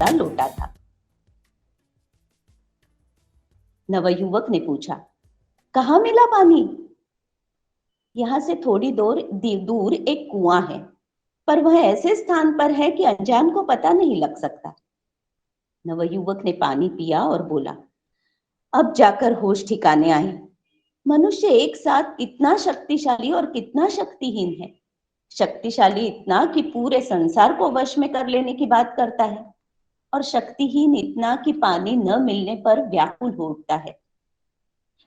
आता लोटा था। नवयुवक ने पूछा, कहाँ मिला पानी? यहां से थोड़ी दूर एक कुआं है, पर वह ऐसे स्थान पर है कि अनजान को पता नहीं लग सकता। नवयुवक ने पानी पिया और बोला, अब जाकर होश ठिकाने आए। मनुष्य एक साथ कितना शक्तिशाली और कितना शक्तिहीन है। शक्तिशाली इतना कि पूरे संसार को वश में कर लेने की बात करता है, और शक्तिहीन इतना कि पानी न मिलने पर व्याकुल हो उठता है।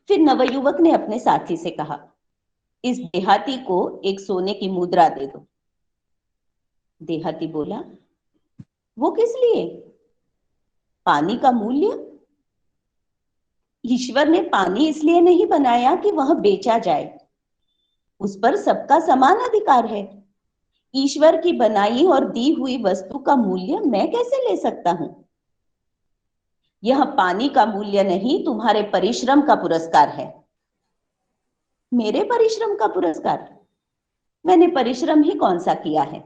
फिर नवयुवक ने अपने साथी से कहा, इस देहाती को एक सोने की मुद्रा दे दो। देहाती बोला, वो किस लिए? पानी का मूल्य? ईश्वर ने पानी इसलिए नहीं बनाया कि वह बेचा जाए, उस पर सबका समान अधिकार है। ईश्वर की बनाई और दी हुई वस्तु का मूल्य मैं कैसे ले सकता हूं? यह पानी का मूल्य नहीं, तुम्हारे परिश्रम का पुरस्कार है। मेरे परिश्रम का पुरस्कार? मैंने परिश्रम ही कौन सा किया है?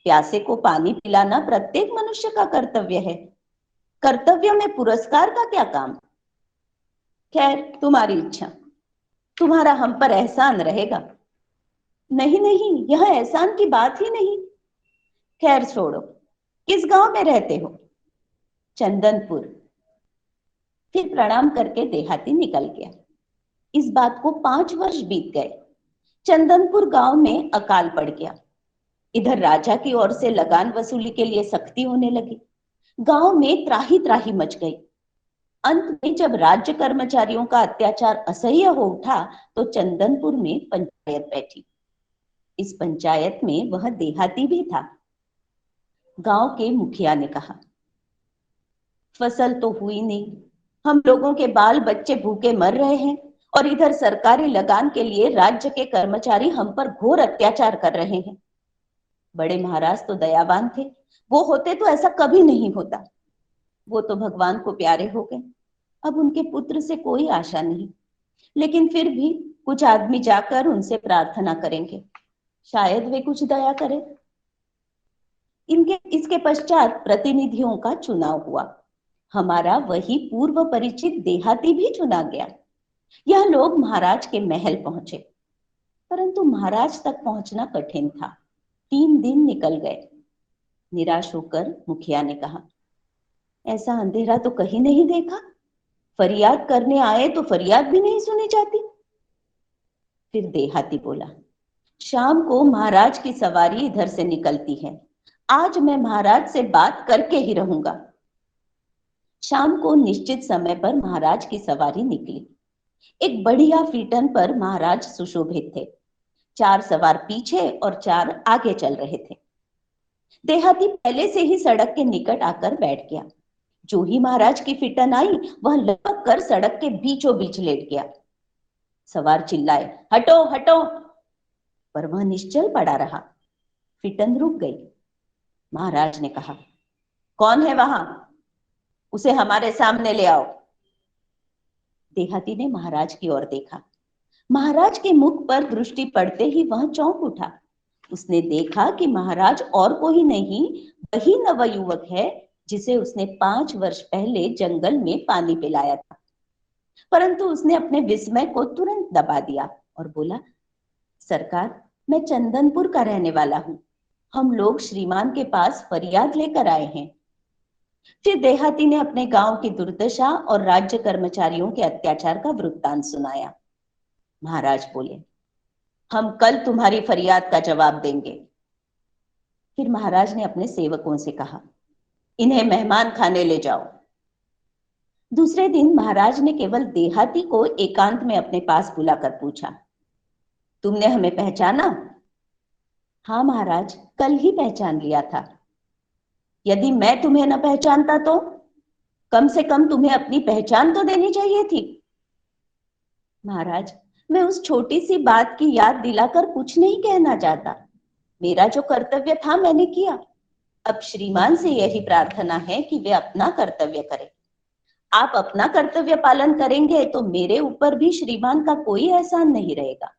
प्यासे को पानी पिलाना प्रत्येक मनुष्य का कर्तव्य है। कर्तव्य में पुरस्कार का क्या काम? खैर, तुम्हारी इच्छा। तुम्हारा हम पर एहसान रहेगा। नहीं नहीं, यह एहसान की बात ही नहीं। खैर छोड़ो, किस गांव में रहते हो? चंदनपुर। फिर प्रणाम करके देहाती निकल गया। इस बात को 5 वर्ष बीत गए। चंदनपुर गांव में अकाल पड़ गया। इधर राजा की ओर से लगान वसूली के लिए सख्ती होने लगी। गांव में त्राही त्राही मच गई। अंत में जब राज्य कर्मचारियों का अत्याचार असह्य हो उठा तो चंदनपुर में पंचायत बैठी। इस पंचायत में वह देहाती भी था। गांव के मुखिया ने कहा, फसल तो हुई नहीं, हम लोगों के बाल बच्चे भूखे मर रहे हैं, और इधर सरकारी लगान के लिए राज्य के कर्मचारी हम पर घोर अत्याचार कर रहे हैं। बड़े महाराज तो दयावान थे, वो होते तो ऐसा कभी नहीं होता। वो तो भगवान को प्यारे हो गए, अब उनके पुत्र से कोई आशा नहीं। लेकिन फिर भी कुछ आदमी जाकर उनसे प्रार्थना करेंगे, शायद वे कुछ दया करें। इसके पश्चात प्रतिनिधियों का चुनाव हुआ। हमारा वही पूर्व परिचित देहाती भी चुना गया। यह लोग महाराज के महल पहुंचे, परंतु महाराज तक पहुंचना कठिन था। 3 दिन निकल गए। निराश होकर मुखिया ने कहा, ऐसा अंधेरा तो कहीं नहीं देखा। फरियाद करने आए तो फरियाद भी नहीं सुनी जाती। फिर देहाती बोला, शाम को महाराज की सवारी इधर से निकलती है। आज मैं महाराज से बात करके ही रहूंगा। शाम को निश्चित समय पर महाराज की सवारी निकली। एक बढ़िया फीटन पर महाराज सुशोभित थे। 4 सवार पीछे और 4 आगे चल रहे थे। देहाती पहले से ही सड़क के निकट आकर बैठ गया। जो ही महाराज की फिटन आई, वह लपक कर सड़क के बीचों बीच लेट गया। सवार चिल्लाए, हटो हटो, पर वह निश्चल पड़ा रहा। फिटन रुक गई। महाराज ने कहा, कौन है वहां? उसे हमारे सामने ले आओ। देहाती ने महाराज की ओर देखा। महाराज के मुख पर दृष्टि पड़ते ही वह चौंक उठा। उसने देखा कि महाराज और कोई नहीं, वही नवयुवक है जिसे उसने 5 वर्ष पहले जंगल में पानी पिलाया था। परंतु उसने अपने विस्मय को तुरंत दबा दिया और बोला, सरकार, मैं चंदनपुर का रहने वाला हूं। हम लोग श्रीमान के पास फरियाद लेकर आए हैं। फिर देहाती ने अपने गांव की दुर्दशा और राज्य कर्मचारियों के अत्याचार का वृत्तांत सुनाया। महाराज बोले, हम कल तुम्हारी फरियाद का जवाब देंगे। फिर महाराज ने अपने सेवकों से कहा, इन्हें मेहमान खाने ले जाओ। दूसरे दिन महाराज ने केवल देहाती को एकांत में अपने पास बुलाकर पूछा, तुमने हमें पहचाना? हाँ महाराज, कल ही पहचान लिया था। यदि मैं तुम्हें न पहचानता तो कम से कम तुम्हें अपनी पहचान तो देनी चाहिए थी। महाराज, मैं उस छोटी सी बात की याद दिलाकर कुछ नहीं कहना चाहता। मेरा जो कर्तव्य था मैंने किया। अब श्रीमान से यही प्रार्थना है कि वे अपना कर्तव्य करें। आप अपना कर्तव्य पालन करेंगे तो मेरे ऊपर भी श्रीमान का कोई एहसान नहीं रहेगा।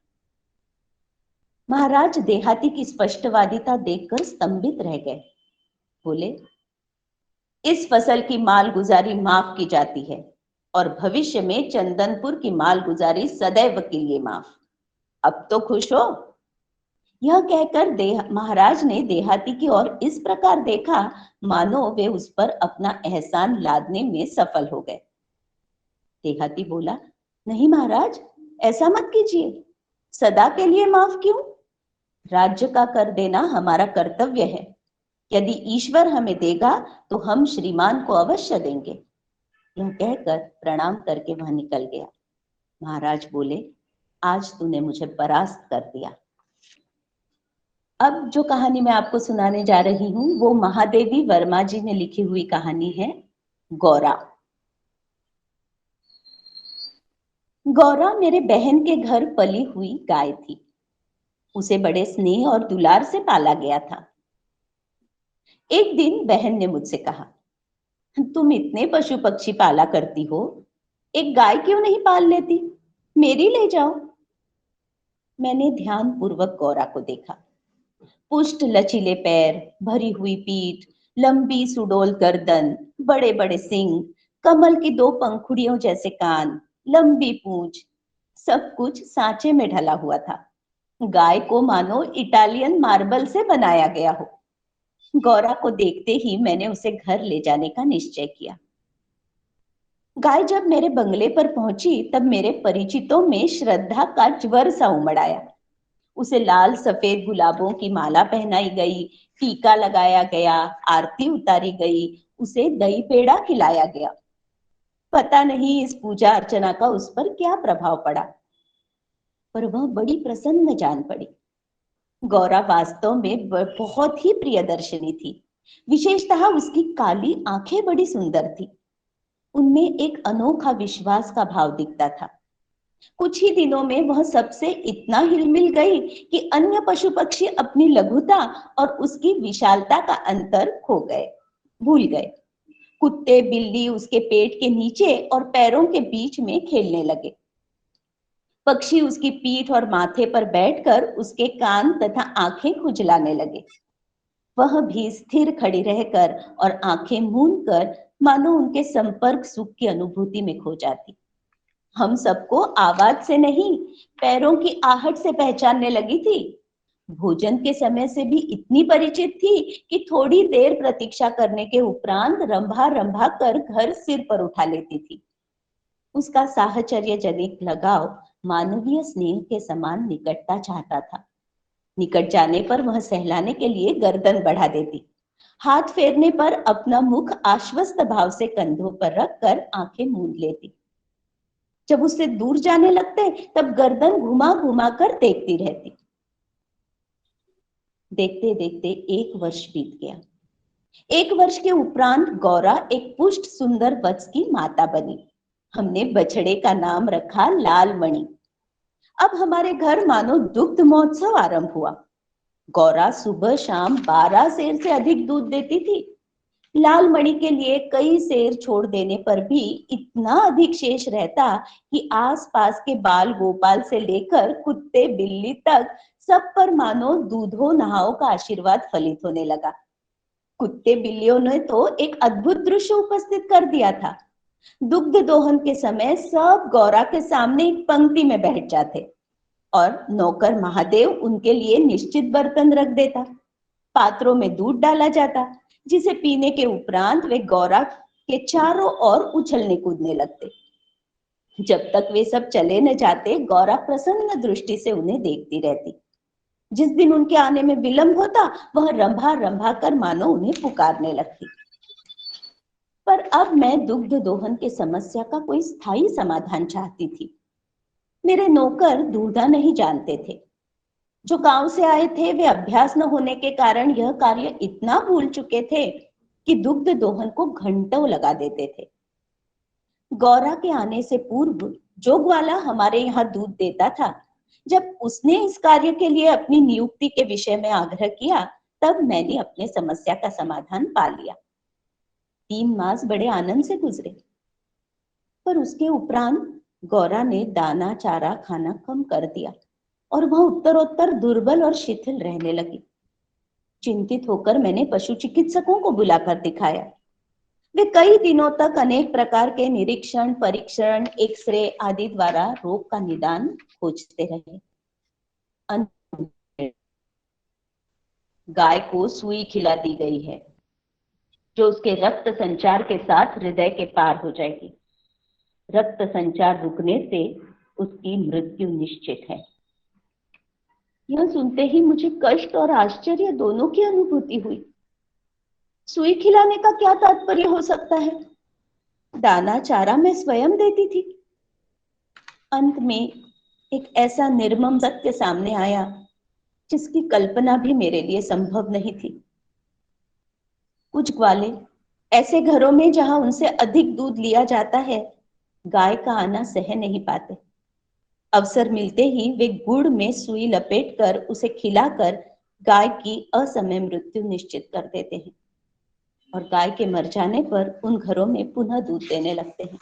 महाराज देहाती की स्पष्टवादिता देखकर स्तंभित रह गए। बोले, इस फसल की मालगुजारी माफ की जाती है और भविष्य में चंदनपुर की मालगुजारी सदैव के लिए माफ। अब तो खुश हो? यह कहकर महाराज ने देहाती की ओर इस प्रकार देखा मानो वे उस पर अपना एहसान लादने में सफल हो गए। देहाती बोला, नहीं महाराज, ऐसा मत कीजिए। सदा के लिए माफ क्यों? राज्य का कर देना हमारा कर्तव्य है। यदि ईश्वर हमें देगा तो हम श्रीमान को अवश्य देंगे। यह कहकर प्रणाम करके वह निकल गया। महाराज बोले, आज तूने मुझे परास्त कर दिया। अब जो कहानी मैं आपको सुनाने जा रही हूँ वो महादेवी वर्मा जी ने लिखी हुई कहानी है, गौरा। गौरा मेरे बहन के घर पली हुई गाय थी। उसे बड़े स्नेह और दुलार से पाला गया था। एक दिन बहन ने मुझसे कहा, तुम इतने पशु पक्षी पाला करती हो, एक गाय क्यों नहीं पाल लेती? मेरी ले जाओ। मैंने ध्यान पूर्वक गौरा को देखा। पुष्ट लचीले पैर, भरी हुई पीठ, लंबी सुडौल गर्दन, बड़े बड़े सींग, कमल की दो पंखुड़ियों जैसे कान, लंबी पूंछ, सब कुछ सांचे में ढला हुआ था। गाय को मानो इटालियन मार्बल से बनाया गया हो। गौरा को देखते ही मैंने उसे घर ले जाने का निश्चय किया। गाय जब मेरे बंगले पर पहुंची तब मेरे परिचितों में श्रद्धा का ज्वर सा उमड़ आया। उसे लाल सफेद गुलाबों की माला पहनाई गई, टीका लगाया गया, आरती उतारी गई, उसे दही पेड़ा खिलाया गया। पता नहीं इस पूजा अर्चना का उस पर क्या प्रभाव पड़ा, पर वह बड़ी प्रसन्न जान पड़ी। गौरा वास्तव में बहुत ही प्रियदर्शनी थी। विशेषतः उसकी काली आंखें बड़ी सुंदर थी। उनमें एक अनोखा विश्वास का भाव दिखता था। कुछ ही दिनों में वह सबसे इतना हिलमिल गई कि अन्य पशु पक्षी अपनी लघुता और उसकी विशालता का अंतर खो गए, भूल गए। कुत्ते बिल्ली उसके पेट के नीचे और पैरों के बीच में खेलने लगे। पक्षी उसकी पीठ और माथे पर बैठकर उसके कान तथा आंखें खुजलाने लगे। वह भी स्थिर खड़ी रहकर और आंखें मूंद कर मानो उनके संपर्क सुख की अनुभूति में खो जाती। हम सबको आवाज से नहीं, पैरों की आहट से पहचानने लगी थी। भोजन के समय से भी इतनी परिचित थी कि थोड़ी देर प्रतीक्षा करने के उपरांत रंभा रंभा कर घर सिर पर उठा लेती थी। उसका साहचर्य जनित लगाव मानवीय स्नेह के समान निकटता चाहता था। निकट जाने पर वह सहलाने के लिए गर्दन बढ़ा देती, हाथ फेरने पर अपना मुख आश्वस्त भाव से कंधों पर रखकर आंखें मूंद लेती। जब उससे दूर जाने लगते तब गर्दन घुमा घुमा कर देखती रहती। देखते देखते 1 वर्ष बीत गया। 1 वर्ष के उपरांत गौरा एक पुष्ट सुंदर वत्स की माता बनी। हमने बछड़े का नाम रखा लाल मणि। अब हमारे घर मानो दुग्ध महोत्सव आरंभ हुआ। गौरा सुबह शाम 12 सेर से अधिक दूध देती थी। लाल मणि के लिए कई सेर छोड़ देने पर भी इतना अधिक शेष रहता कि आसपास के बाल गोपाल से लेकर कुत्ते बिल्ली तक सब पर मानो दूधो नहाओ का आशीर्वाद फलित होने लगा। कुत्ते बिल्लियों ने तो एक अद्भुत दृश्य उपस्थित कर दिया था। दुग्ध दोहन के समय सब गौरा के सामने एक पंक्ति में बैठ जाते और नौकर महादेव उनके लिए निश्चित बर्तन रख देता। पात्रों में दूध डाला जाता, जिसे पीने के उपरांत वे गौरा के चारों ओर उछलने कूदने लगते। जब तक वे सब चले न जाते गौरा प्रसन्न दृष्टि से उन्हें देखती रहती। जिस दिन उनके आने में विलंब होता वह रंभा रंभा कर मानो उन्हें पुकारने लगती। पर अब मैं दुग्ध दोहन की समस्या का कोई स्थायी समाधान चाहती थी। मेरे नौकर दूधा नहीं जानते थे। जो गांव से आए थे वे अभ्यास न होने के कारण यह कार्य इतना भूल चुके थे कि दुग्ध दोहन को घंटों लगा देते थे। गौरा के आने से पूर्व जो ग्वाला हमारे यहाँ दूध देता था, जब उसने इस कार्य के लिए अपनी नियुक्ति के विषय में आग्रह किया तब मैंने अपने समस्या का समाधान पा लिया। 3 मास बड़े आनंद से गुजरे, पर उसके उपरांत गौरा ने दाना चारा खाना कम कर दिया और वह उत्तरोत्तर दुर्बल और शिथिल रहने लगी। चिंतित होकर मैंने पशु चिकित्सकों को बुलाकर दिखाया। वे कई दिनों तक अनेक प्रकार के निरीक्षण, परीक्षण, एक्सरे आदि द्वारा रोग का निदान खोजते रहे। अंत में गाय को सुई खिला दी गई है, जो उसके रक्त संचार के साथ हृदय के पार हो जाएगी। रक्त संचार रुकने से उसकी मृत्यु निश्चित है। यह सुनते ही मुझे कष्ट और आश्चर्य दोनों की अनुभूति हुई। सुई खिलाने का क्या तात्पर्य हो सकता है? दाना चारा मैं स्वयं देती थी। अंत में एक ऐसा निर्मम सत्य सामने आया जिसकी कल्पना भी मेरे लिए संभव नहीं थी। कुछ ग्वाले ऐसे घरों में जहां उनसे अधिक दूध लिया जाता है, गाय का आना सह नहीं पाते। अवसर मिलते ही वे गुड़ में सुई लपेटकर उसे खिलाकर गाय की असमय मृत्यु निश्चित कर देते हैं और गाय के मर जाने पर उन घरों में पुनः दूध देने लगते हैं।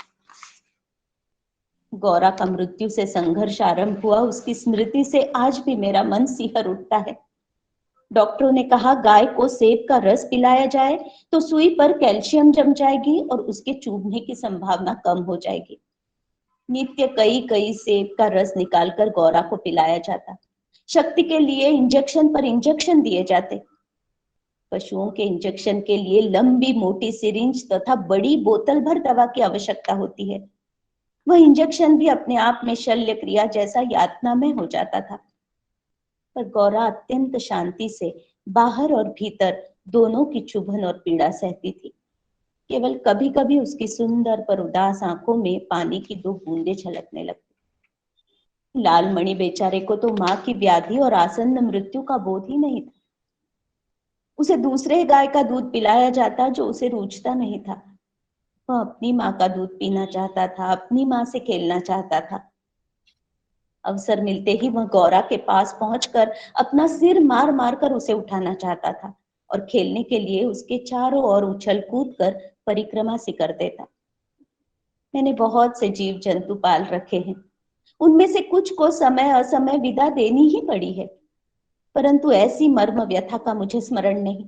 गौरा का मृत्यु से संघर्ष आरंभ हुआ, उसकी स्मृति से आज भी मेरा मन सिहर उठता है। डॉक्टरों ने कहा गाय को सेब का रस पिलाया जाए तो सुई पर कैल्शियम जम जाएगी और उसके चूबने की संभावना कम हो जाएगी। नित्य कई कई सेब का रस निकालकर गौरा को पिलाया जाता। शक्ति के लिए इंजेक्शन पर इंजेक्शन दिए जाते। पशुओं के इंजेक्शन के लिए लंबी मोटी सिरिंज तथा बड़ी बोतल भर दवा की आवश्यकता होती है। वह इंजेक्शन भी अपने आप में शल्य क्रिया जैसा यातनामय हो जाता था। पर गौरा अत्यंत शांति से बाहर और भीतर दोनों की चुभन और पीड़ा सहती थी। केवल कभी कभी उसकी सुंदर पर उदास आंखों में पानी की दो बूंदें झलकने लगती। लालमणि बेचारे को तो मां की व्याधि और आसन्न मृत्यु का बोध ही नहीं था। उसे दूसरे गाय का दूध पिलाया जाता जो उसे रुचता नहीं था। वह अपनी माँ का दूध पीना चाहता था, अपनी माँ से खेलना चाहता था। अवसर मिलते ही वह गौरा के पास पहुंचकर अपना सिर मार मार कर उसे उठाना चाहता था और खेलने के लिए उसके चारों ओर उछल कूद कर परिक्रमा सी कर देता। मैंने बहुत से जीव जंतु पाल रखे हैं। उनमें से कुछ को समय असमय विदा देनी ही पड़ी है, परंतु ऐसी मर्म व्यथा का मुझे स्मरण नहीं।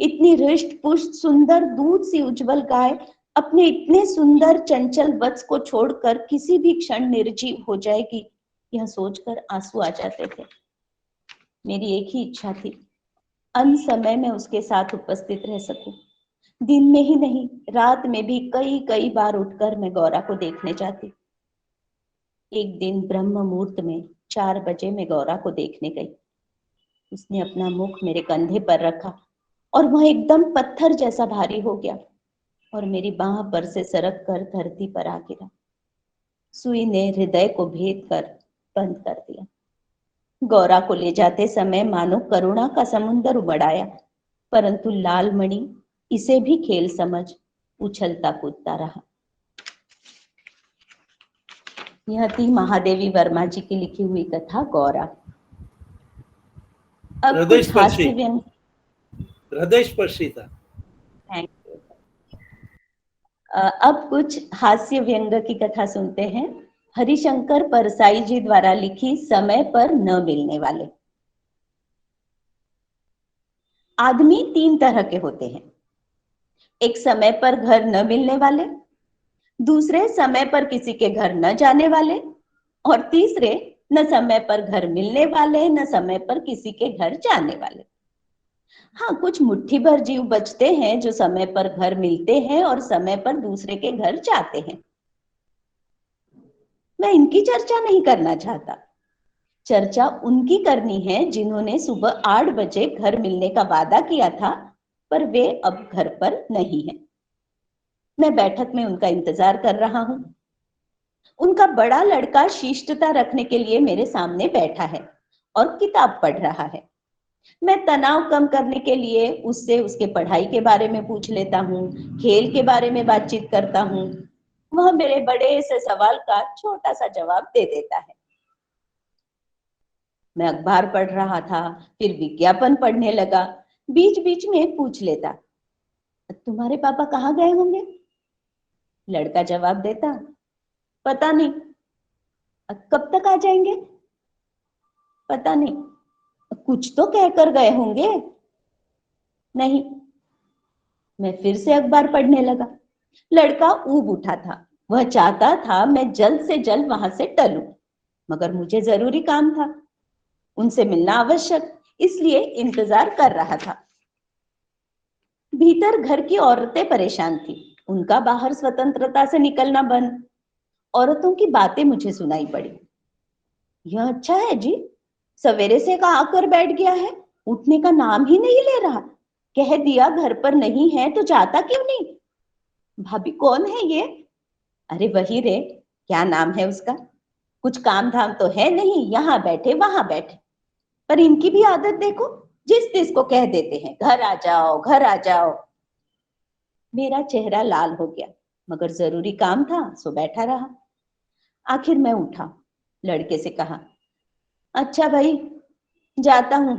इतनी हृष्ट पुष्ट सुंदर दूध सी उज्जवल गाय अपने इतने सुंदर चंचल वत्स को छोड़कर किसी भी क्षण निर्जीव हो जाएगी, यह सोचकर आंसू आ जाते थे। मेरी एक ही इच्छा थी, अंत समय में उसके साथ उपस्थित रह सकूं। दिन में ही नहीं, रात में भी कई कई बार उठकर मैं गौरा को देखने जाती। एक दिन ब्रह्म मुहूर्त में 4 बजे मैं गौरा को देखने गई। उसने अपना मुख मेरे कंधे पर रखा और वह एकदम पत्थर जैसा भारी हो गया और मेरी बाह पर से सरक कर धरती पर आ गिरा। सुई ने हृदय को भेद कर बंद कर दिया। गौरा को ले जाते समय मानो करुणा का समुंदर उमड़ आया, परंतु लालमणि इसे भी खेल समझ उछलता कूदता रहा। यह थी महादेवी वर्मा जी की लिखी हुई कथा गौरा। अब कुछ हास्य व्यंग, हृदय स्पर्शी था। अब कुछ हास्य व्यंग की कथा सुनते हैं। हरिशंकर परसाई जी द्वारा लिखी समय पर न मिलने वाले। आदमी 3 तरह के होते हैं। एक समय पर घर न मिलने वाले, दूसरे समय पर किसी के घर न जाने वाले, और तीसरे न समय पर घर मिलने वाले न समय पर किसी के घर जाने वाले। हाँ, कुछ मुट्ठी भर जीव बचते हैं जो समय पर घर मिलते हैं और समय पर दूसरे के घर जाते हैं। मैं इनकी चर्चा नहीं करना चाहता। चर्चा उनकी करनी है जिन्होंने सुबह 8 बजे घर मिलने का वादा किया था, पर वे अब घर पर नहीं हैं। मैं बैठक में उनका इंतजार कर रहा हूं। उनका बड़ा लड़का शिष्टता रखने के लिए मेरे सामने बैठा है और किताब पढ़ रहा है। मैं तनाव कम करने के लिए उससे उसके पढ़ाई के बारे में पूछ लेता हूँ, खेल के बारे में बातचीत करता हूँ। वह मेरे बड़े से सवाल का छोटा सा जवाब दे देता है। मैं अखबार पढ़ रहा था, फिर विज्ञापन पढ़ने लगा। बीच बीच में पूछ लेता, तुम्हारे पापा कहाँ गए होंगे? लड़का जवाब देता, पता नहीं। कब तक आ जाएंगे? पता नहीं। कुछ तो कहकर गए होंगे। नहीं। मैं फिर से अखबार पढ़ने लगा। लड़का ऊब उठा था। वह चाहता था मैं जल्द से जल्द वहां से टलूं, मगर मुझे जरूरी काम था, उनसे मिलना आवश्यक, इसलिए इंतजार कर रहा था। भीतर घर की औरतें परेशान थी। उनका बाहर स्वतंत्रता से निकलना बंद। औरतों की बातें मुझे सुनाई पड़ी। यह अच्छा है जी, सवेरे से का आकर बैठ गया है, उठने का नाम ही नहीं ले रहा। कह दिया घर पर नहीं है तो जाता क्यों नहीं? भाभी कौन है ये? अरे वही रे, क्या नाम है उसका? कुछ काम धाम तो है नहीं, यहाँ बैठे वहां बैठे। पर इनकी भी आदत देखो, जिस तिस को कह देते हैं घर आ जाओ घर आ जाओ। मेरा चेहरा लाल हो गया, मगर जरूरी काम था सो बैठा रहा। आखिर मैं उठा, लड़के से कहा, अच्छा भाई, जाता हूं,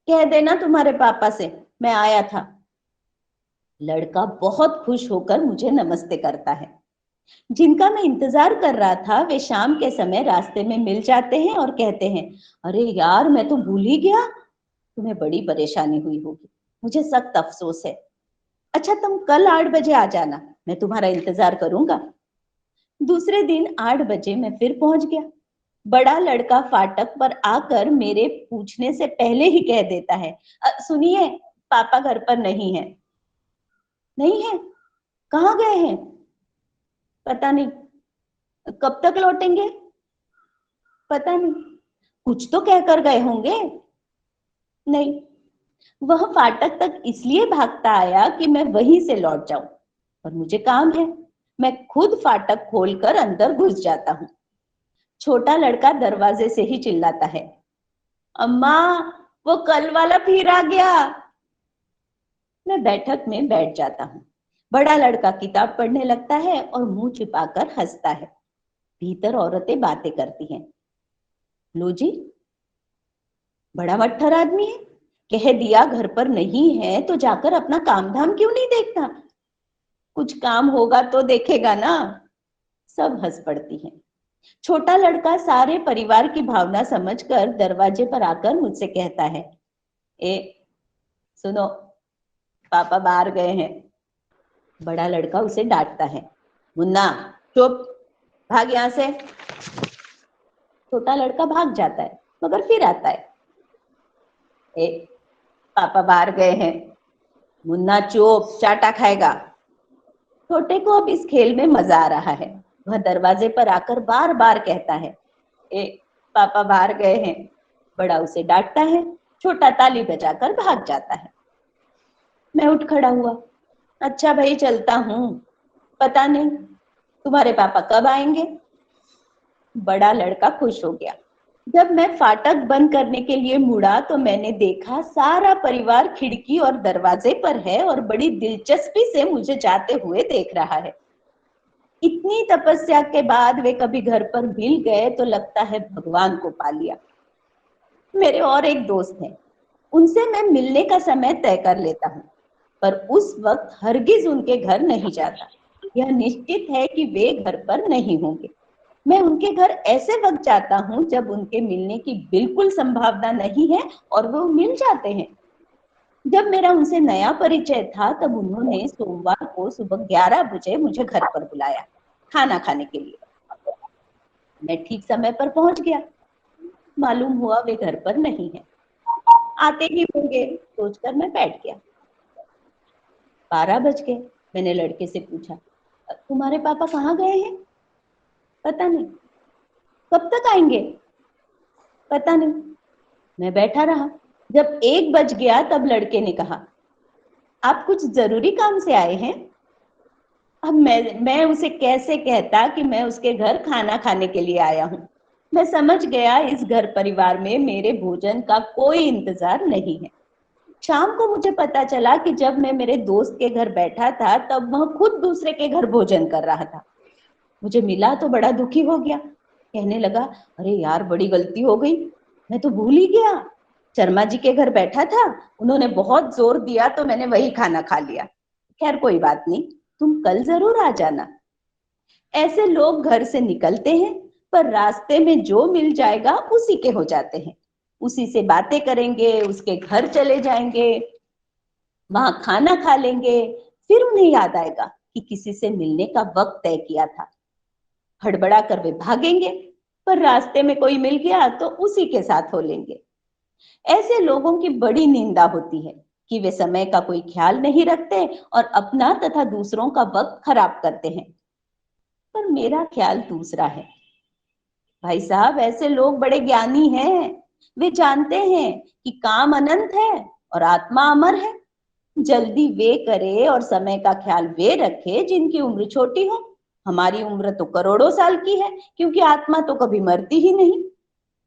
कह देना तुम्हारे पापा से मैं आया था। लड़का बहुत खुश होकर मुझे नमस्ते करता है। जिनका मैं इंतजार कर रहा था वे शाम के समय रास्ते में मिल जाते हैं और कहते हैं, अरे यार मैं तो भूल ही गया, तुम्हें बड़ी परेशानी हुई होगी, मुझे सख्त अफसोस है। अच्छा तुम कल 8 बजे आ जाना, मैं तुम्हारा इंतजार करूंगा। दूसरे दिन 8 बजे मैं फिर पहुंच गया। बड़ा लड़का फाटक पर आकर मेरे पूछने से पहले ही कह देता है, सुनिए, पापा घर पर नहीं है। नहीं है? कहाँ गए हैं? पता नहीं। कब तक लौटेंगे? पता नहीं। कुछ तो कहकर गए होंगे। नहीं। वह फाटक तक इसलिए भागता आया कि मैं वहीं से लौट जाऊं, और मुझे काम है। मैं खुद फाटक खोलकर अंदर घुस जाता हूँ। छोटा लड़का दरवाजे से ही चिल्लाता है, अम्मा, वो कल वाला फिर आ गया। मैं बैठक में बैठ जाता हूँ। बड़ा लड़का किताब पढ़ने लगता है और मुंह छिपाकर हंसता है। भीतर औरतें बातें करती हैं। लो जी, बड़ा मट्ठर आदमी है, कह दिया घर पर नहीं है तो जाकर अपना काम धाम क्यों नहीं देखता? कुछ काम होगा तो देखेगा ना। सब हंस पड़ती हैं। छोटा लड़का सारे परिवार की भावना समझकर दरवाजे पर आकर मुझसे कहता है, ए सुनो, पापा बाहर गए हैं। बड़ा लड़का उसे डांटता है, मुन्ना चुप, भाग यहाँ से। छोटा लड़का भाग जाता है, मगर फिर आता है, ए पापा बाहर गए हैं। मुन्ना चुप, चाटा खाएगा। छोटे को अब इस खेल में मजा आ रहा है। वह दरवाजे पर आकर बार बार कहता है, ए पापा बाहर गए हैं। बड़ा उसे डांटता है। छोटा ताली बजाकर भाग जाता है। मैं उठ खड़ा हुआ। अच्छा भाई चलता हूँ, पता नहीं तुम्हारे पापा कब आएंगे। बड़ा लड़का खुश हो गया। जब मैं फाटक बंद करने के लिए मुड़ा तो मैंने देखा सारा परिवार खिड़की और दरवाजे पर है और बड़ी दिलचस्पी से मुझे जाते हुए देख रहा है। इतनी तपस्या के बाद वे कभी घर पर मिल गए तो लगता है भगवान को पा लिया। मेरे और एक दोस्त हैं, उनसे मैं मिलने का समय तय कर लेता हूँ, पर उस वक्त हरगिज उनके घर नहीं जाता। यह निश्चित है कि वे घर पर नहीं होंगे। मैं उनके घर ऐसे वक्त जाता हूँ जब उनके मिलने की बिल्कुल संभावना नहीं है, और वो मिल जाते हैं। जब मेरा उनसे नया परिचय था तब उन्होंने सोमवार को सुबह 11 बजे मुझे घर पर बुलाया खाना खाने के लिए। मैं ठीक समय पर पहुंच गया। मालूम हुआ वे घर पर नहीं है। आते ही होंगे सोचकर मैं बैठ गया। 12 बज गए। मैंने लड़के से पूछा, तुम्हारे पापा कहाँ गए हैं? पता नहीं। कब तक आएंगे? पता नहीं। मैं बैठा रहा। जब 1 बज गया तब लड़के ने कहा, आप कुछ जरूरी काम से आए हैं? अब मैं उसे कैसे कहता कि मैं उसके घर खाना खाने के लिए आया हूँ। मैं समझ गया इस घर परिवार में मेरे भोजन का कोई इंतजार नहीं है। शाम को मुझे पता चला कि जब मैं मेरे दोस्त के घर बैठा था तब वह खुद दूसरे के घर भोजन कर रहा था। मुझे मिला तो बड़ा दुखी हो गया। कहने लगा, अरे यार बड़ी गलती हो गई, मैं तो भूल ही गया। शर्मा जी के घर बैठा था, उन्होंने बहुत जोर दिया तो मैंने वही खाना खा लिया। खैर कोई बात नहीं, तुम कल जरूर आ जाना। ऐसे लोग घर से निकलते हैं, पर रास्ते में जो मिल जाएगा उसी के हो जाते हैं। उसी से बातें करेंगे, उसके घर चले जाएंगे। वहां खाना खा लेंगे, फिर उन्हें याद आएगा कि किसी से मिलने का वक्त तय किया था। हड़बड़ा कर वे भागेंगे, पर रास्ते में कोई मिल गया तो उसी के साथ हो लेंगे। ऐसे लोगों की बड़ी निंदा होती है कि वे समय का कोई ख्याल नहीं रखते और अपना तथा दूसरों का वक्त खराब करते हैं। पर मेरा ख्याल दूसरा है। भाई साहब, ऐसे लोग बड़े ज्ञानी हैं। वे जानते हैं कि काम अनंत है और आत्मा अमर है। जल्दी वे करे और समय का ख्याल वे रखे जिनकी उम्र छोटी हो। हमारी उम्र तो करोड़ों साल की है, क्योंकि आत्मा तो कभी मरती ही नहीं।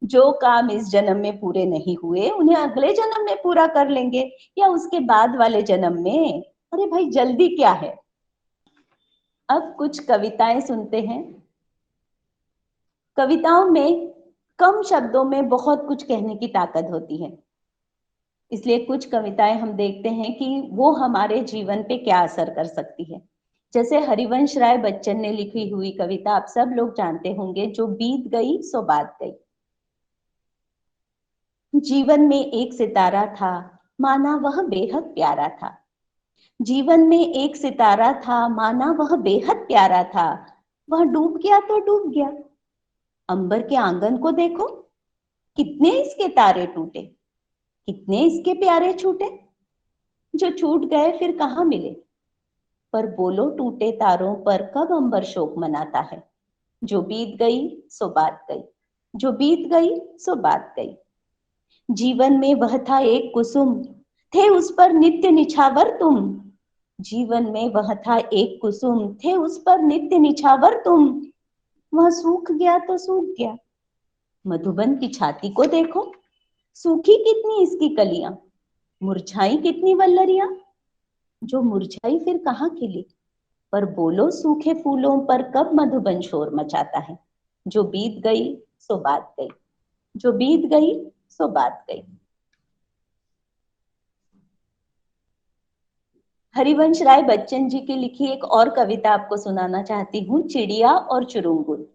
जो काम इस जन्म में पूरे नहीं हुए उन्हें अगले जन्म में पूरा कर लेंगे, या उसके बाद वाले जन्म में। अरे भाई, जल्दी क्या है। अब कुछ कविताएं सुनते हैं। कविताओं में कम शब्दों में बहुत कुछ कहने की ताकत होती है। इसलिए कुछ कविताएं हम देखते हैं कि वो हमारे जीवन पे क्या असर कर सकती है। जैसे हरिवंश राय बच्चन ने लिखी हुई कविता आप सब लोग जानते होंगे, जो बीत गई सो बात गई। जीवन में एक सितारा था, माना वह बेहद प्यारा था। जीवन में एक सितारा था, माना वह बेहद प्यारा था। वह डूब गया तो डूब गया। अंबर के आंगन को देखो, कितने इसके तारे टूटे, कितने इसके प्यारे छूटे। जो छूट गए फिर कहाँ मिले, पर बोलो टूटे तारों पर कब अंबर शोक मनाता है। जो बीत गई सो बात गई, जो बीत गई सो बात गई। जीवन में वह था एक कुसुम, थे उस पर नित्य निछावर तुम। जीवन में वह था एक कुसुम, थे उस पर नित्य निछावर तुम। वह सूख गया तो सूख गया। मधुबन की छाती को देखो, सूखी कितनी इसकी कलियां, मुरझाई कितनी वल्लरियां। जो मुरझाई फिर कहाँ खिली, पर बोलो सूखे फूलों पर कब मधुबन शोर मचाता है। जो बीत गई सो बात गई, जो बीत गई सो बात गई। हरिवंश राय बच्चन जी की लिखी एक और कविता आपको सुनाना चाहती हूँ, चिड़िया और चुरुंगुल।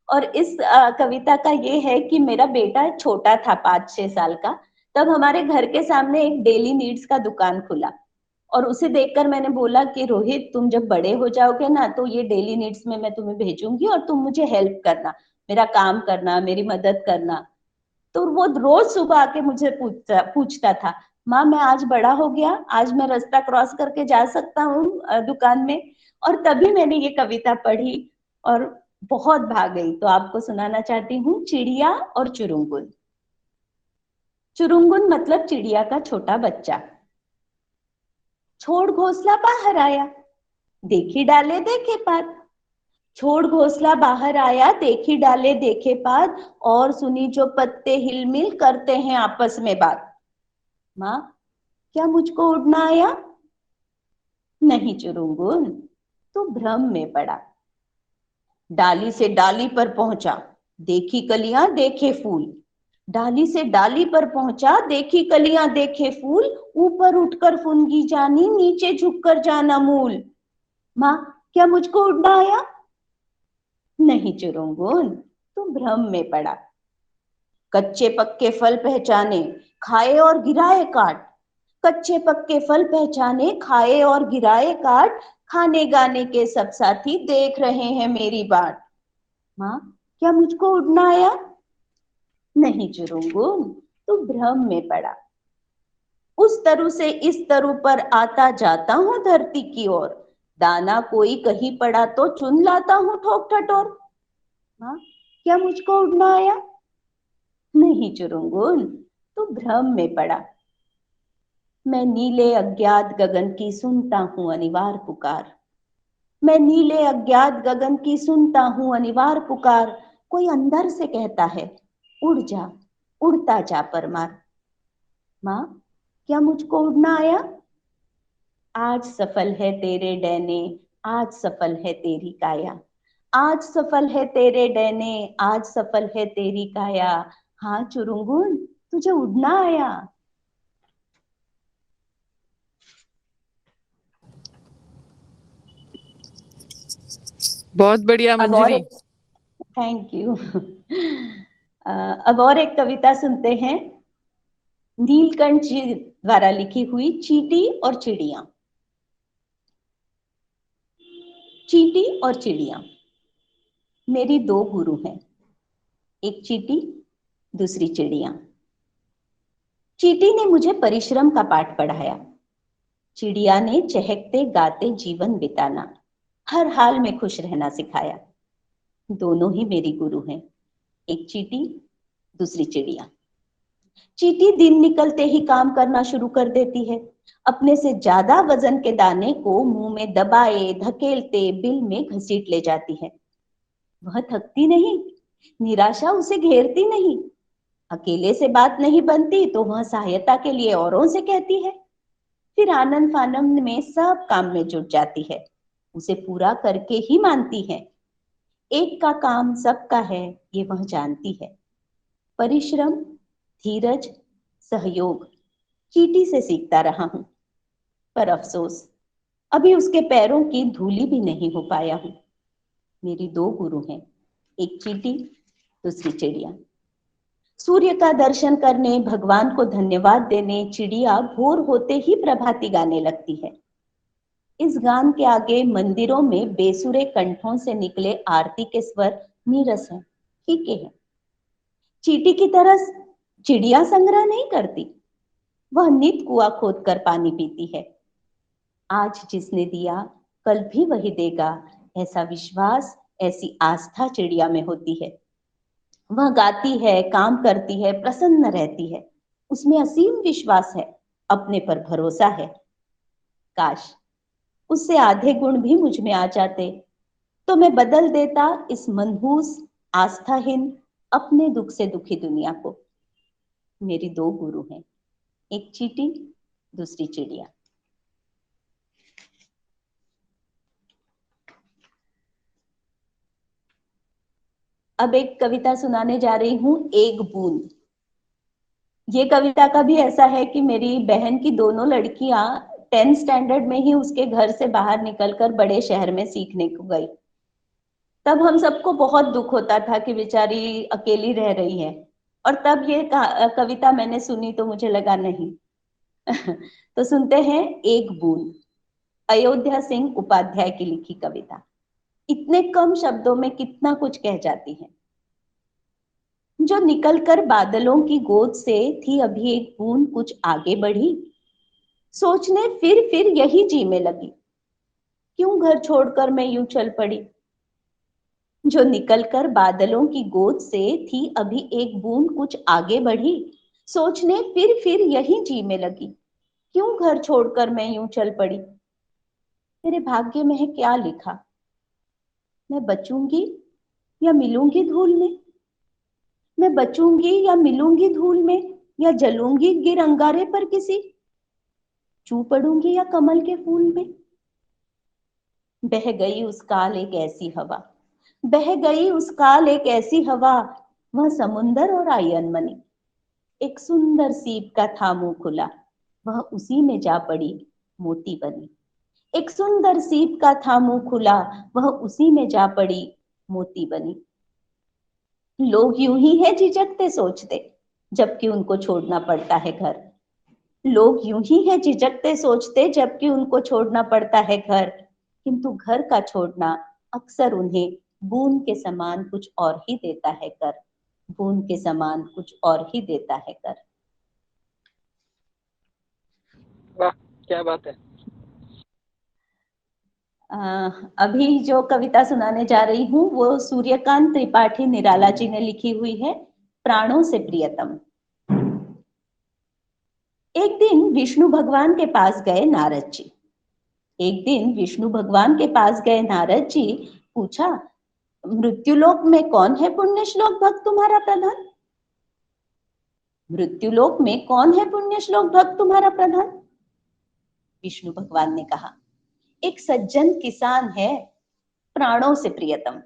और इस कविता का ये है कि मेरा बेटा छोटा था, 5-6 साल का। तब हमारे घर के सामने एक डेली नीड्स का दुकान खुला, और उसे देखकर मैंने बोला कि रोहित, तुम जब बड़े हो जाओगे ना, तो ये डेली नीड्स में मैं तुम्हें भेजूंगी और तुम मुझे हेल्प करना, मेरा काम करना, मेरी मदद करना। तो वो रोज सुबह आके मुझे पूछता था, माँ मैं आज बड़ा हो गया, आज मैं रास्ता क्रॉस करके जा सकता हूँ दुकान में। और तभी मैंने ये कविता पढ़ी और बहुत भाग गई। तो आपको सुनाना चाहती हूँ, चिड़िया और चुरुंगुल। चुरुंगुल मतलब चिड़िया का छोटा बच्चा। छोड़ घोंसला बाहर आया, देखी डाले देखे पात। छोड़ घोंसला बाहर आया, देखी डाले देखे पात, और सुनी जो पत्ते हिलमिल करते हैं आपस में बात। माँ, क्या मुझको उड़ना आया? नहीं चुरुंगुल, तू भ्रम में पड़ा। डाली से डाली पर पहुंचा, देखी कलियां देखे फूल। डाली से डाली पर पहुंचा, देखी कलियां देखे फूल। ऊपर उठकर फुनगी जानी, नीचे झुककर जाना मूल। माँ, क्या मुझको उड़ना आया? नहीं चुरुंगुल, तू भ्रम में पड़ा। कच्चे पक्के फल पहचाने, खाए और गिराए काट। कच्चे पक्के फल पहचाने, खाए और गिराए काट। खाने गाने के सब साथी देख रहे हैं मेरी बाट। माँ, क्या मुझको उड़ना आया? नहीं चुरुंगुल, तू भ्रम में पड़ा। उस तरु से इस तरु पर आता जाता हूँ धरती की ओर। दाना कोई कहीं पड़ा तो चुन लाता हूँ ठोक ठटोर। हाँ, क्या मुझको उड़ना आया? नहीं चुरुंगुल, तू भ्रम में पड़ा। मैं नीले अज्ञात गगन की सुनता हूँ अनिवार्य पुकार। मैं नीले अज्ञात गगन की सुनता हूँ अनिवार्य पुकार। कोई अंदर से कहता है, उड़ जा, उड़ता जा परमार। माँ, क्या मुझको उड़ना आया? आज सफल है तेरे डैने, आज सफल है तेरी काया। आज सफल है तेरे डैने, आज सफल है तेरी काया। हाँ चुरुंगुल, तुझे उड़ना आया। बहुत बढ़िया अब और मंजरी। एक, थैंक यू। अब और एक कविता सुनते हैं। नीलकंठ जी द्वारा लिखी हुई चींटी और चिड़िया। चींटी और चिड़िया मेरी दो गुरु हैं, एक चींटी, दूसरी चिड़िया। चींटी ने मुझे परिश्रम का पाठ पढ़ाया, चिड़िया ने चहकते गाते जीवन बिताना, हर हाल में खुश रहना सिखाया। दोनों ही मेरी गुरु हैं, एक चींटी, दूसरी चिड़िया। चींटी दिन निकलते ही काम करना शुरू कर देती है, अपने से ज्यादा वजन के दाने को मुंह में दबाए धकेलते बिल में घसीट ले जाती है। वह थकती नहीं, निराशा उसे घेरती नहीं। अकेले से बात नहीं बनती तो वह सहायता के लिए औरों से कहती है, फिर आनंद फानंद में सब काम में जुट जाती है, उसे पूरा करके ही मानती है। एक का काम सबका है, ये वह जानती है। परिश्रम, धीरज, सहयोग चींटी से सीखता रहा हूं, पर अफसोस अभी उसके पैरों की धूली भी नहीं हो पाया हूं। मेरी दो गुरु हैं, एक चींटी, दूसरी चिड़िया। सूर्य का दर्शन करने, भगवान को धन्यवाद देने चिड़िया भोर होते ही प्रभाती गाने लगती है। इस गान के आगे मंदिरों में बेसुरे कंठों से निकले आरती के स्वर नीरस हैं, फीके हैं। चींटी की तरह चिड़िया संग्रह नहीं करती, वह नित कुआं खोद कर पानी पीती है। आज जिसने दिया कल भी वही देगा, ऐसा विश्वास, ऐसी आस्था चिड़िया में होती है। वह गाती है, काम करती है, प्रसन्न रहती है, उसमें असीम विश्वास है, अपने पर भरोसा है। काश उससे आधे गुण भी मुझ में आ जाते तो मैं बदल देता इस मनहूस, आस्थाहीन, अपने दुख से दुखी दुनिया को। मेरी दो गुरु हैं, एक चींटी, दूसरी चिड़िया। अब एक कविता सुनाने जा रही हूं, एक बूंद। ये कविता का भी ऐसा है कि मेरी बहन की दोनों लड़कियां 10th स्टैंडर्ड में ही उसके घर से बाहर निकलकर बड़े शहर में सीखने को गई। तब हम सबको बहुत दुख होता था कि बेचारी अकेली रह रही है, और तब ये कविता मैंने सुनी तो मुझे लगा नहीं। तो सुनते हैं एक बूंद, अयोध्या सिंह उपाध्याय की लिखी कविता। इतने कम शब्दों में कितना कुछ कह जाती है। जो निकलकर बादलों की गोद से थी अभी एक बूंद कुछ आगे बढ़ी, सोचने फिर यही जी में लगी, क्यों घर छोड़कर मैं यूं चल पड़ी। जो निकलकर बादलों की गोद से थी अभी एक बूंद कुछ आगे बढ़ी, सोचने फिर यही जी में लगी, क्यों घर छोड़कर मैं यूं चल पड़ी। मेरे भाग्य में है क्या लिखा, मैं बचूंगी या मिलूंगी धूल में। मैं बचूंगी या मिलूंगी धूल में, या जलूंगी गिर अंगारे पर किसी, चू पड़ूंगी या कमल के फूल में। बह गई उस काल एक ऐसी हवा, बह गई उस काल एक ऐसी हवा, वह समुंदर और आई अनमनी। एक सुंदर सीप का था मुंह खुला, वह उसी में जा पड़ी मोती बनी। एक सुंदर सीप का था मुंह खुला, वह उसी में जा पड़ी मोती बनी। लोग यूं ही है झिझकते सोचते, जबकि उनको छोड़ना पड़ता है घर। लोग यूं ही है झिझकते सोचते, जबकि उनको छोड़ना पड़ता है घर। किंतु घर का छोड़ना अक्सर उन्हें बूंद के समान कुछ और ही देता है कर। बूंद के समान कुछ और ही देता है कर। वाह, क्या बात है। अभी जो कविता सुनाने जा रही हूँ वो सूर्यकांत त्रिपाठी निराला जी ने लिखी हुई है, प्राणों से प्रियतम। एक दिन विष्णु भगवान के पास गए नारद जी। एक दिन विष्णु भगवान के पास गए नारद जी, पूछा, मृत्युलोक में कौन है पुण्य श्लोक भक्त तुम्हारा प्रधान। मृत्युलोक में कौन है पुण्य श्लोक भक्त तुम्हारा प्रधान। विष्णु भगवान ने कहा, एक सज्जन किसान है, प्राणों से प्रियतम,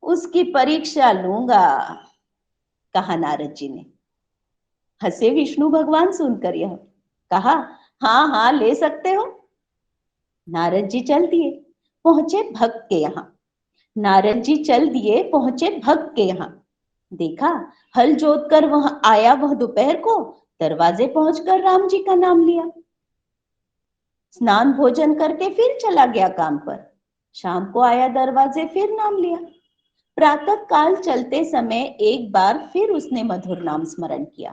उसकी परीक्षा लूंगा, कहा नारद जी ने। हंसे विष्णु भगवान सुनकर यह, कहा, हाँ हाँ ले सकते हो। नारद जी चल दिए, पहुंचे भक्त के यहाँ। नारद जी चल दिए, पहुंचे भक्त के यहाँ। देखा, हल जोत कर वह आया, वह दोपहर को दरवाजे पहुंचकर राम जी का नाम लिया। स्नान भोजन करके फिर चला गया काम पर। शाम को आया, दरवाजे फिर नाम लिया। प्रातः काल चलते समय एक बार फिर उसने मधुर नाम स्मरण किया।